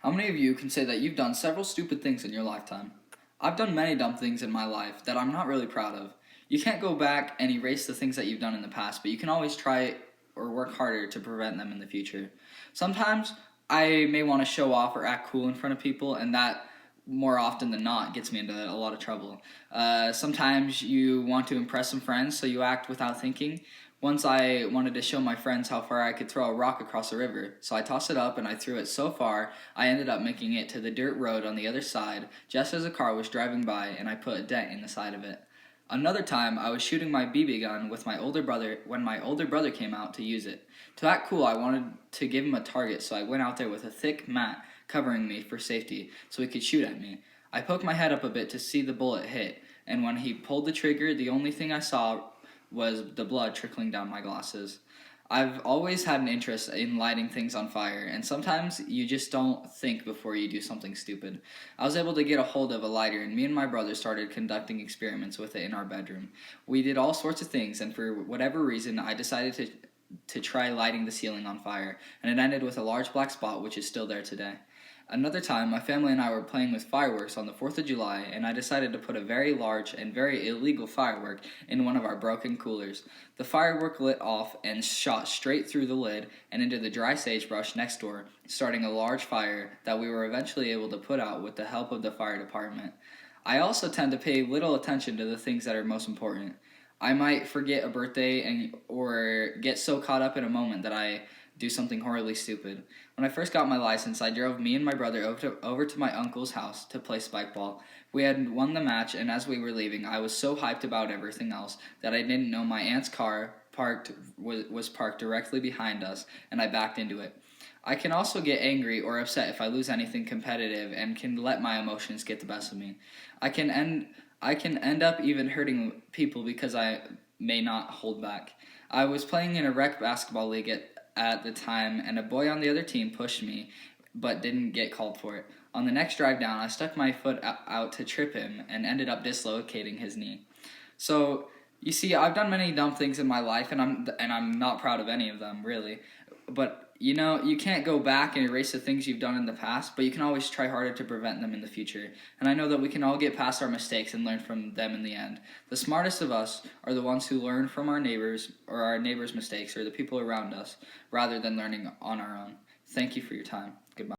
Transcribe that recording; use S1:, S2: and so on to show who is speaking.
S1: How many of you can say that you've done several stupid things in your lifetime? I've done many dumb things in my life that I'm not really proud of. You can't go back and erase the things that you've done in the past, but you can always try or work harder to prevent them in the future. Sometimes I may want to show off or act cool in front of people, and that more often than not gets me into a lot of trouble. Sometimes you want to impress some friends, so you act without thinking. Once I wanted to show my friends how far I could throw a rock across a river, so I tossed it up and I threw it so far I ended up making it to the dirt road on the other side just as a car was driving by and I put a dent in the side of it. Another time, I was shooting my BB gun with my older brother when my older brother came out to use it. To act cool, I wanted to give him a target, so I went out there with a thick mat covering me for safety so he could shoot at me. I poked my head up a bit to see the bullet hit, and when he pulled the trigger, the only thing I saw was the blood trickling down my glasses. I've always had an interest in lighting things on fire, and sometimes you just don't think before you do something stupid. I was able to get a hold of a lighter, and me and my brother started conducting experiments with it in our bedroom. We did all sorts of things, and for whatever reason, I decided to try lighting the ceiling on fire, and it ended with a large black spot which is still there today. Another time, my family and I were playing with fireworks on the 4th of July, and I decided to put a very large and very illegal firework in one of our broken coolers. The firework lit off and shot straight through the lid and into the dry sagebrush next door, starting a large fire that we were eventually able to put out with the help of the fire department. I also tend to pay little attention to the things that are most important. I might forget a birthday or get so caught up in a moment that I do something horribly stupid. When I first got my license, I drove me and my brother over to my uncle's house to play spike ball. We had won the match, and as we were leaving, I was so hyped about everything else that I didn't know my aunt's car was parked directly behind us, and I backed into it. I can also get angry or upset if I lose anything competitive and can let my emotions get the best of me. I can end I can end up even hurting people because I may not hold back. I was playing in a rec basketball league at the time, and a boy on the other team pushed me but didn't get called for it. On the next drive down, I stuck my foot out to trip him and ended up dislocating his knee. So, you see, I've done many dumb things in my life, and I'm not proud of any of them, really. But you can't go back and erase the things you've done in the past, but you can always try harder to prevent them in the future. And I know that we can all get past our mistakes and learn from them in the end. The smartest of us are the ones who learn from our neighbors or our neighbors' mistakes or the people around us, rather than learning on our own. Thank you for your time.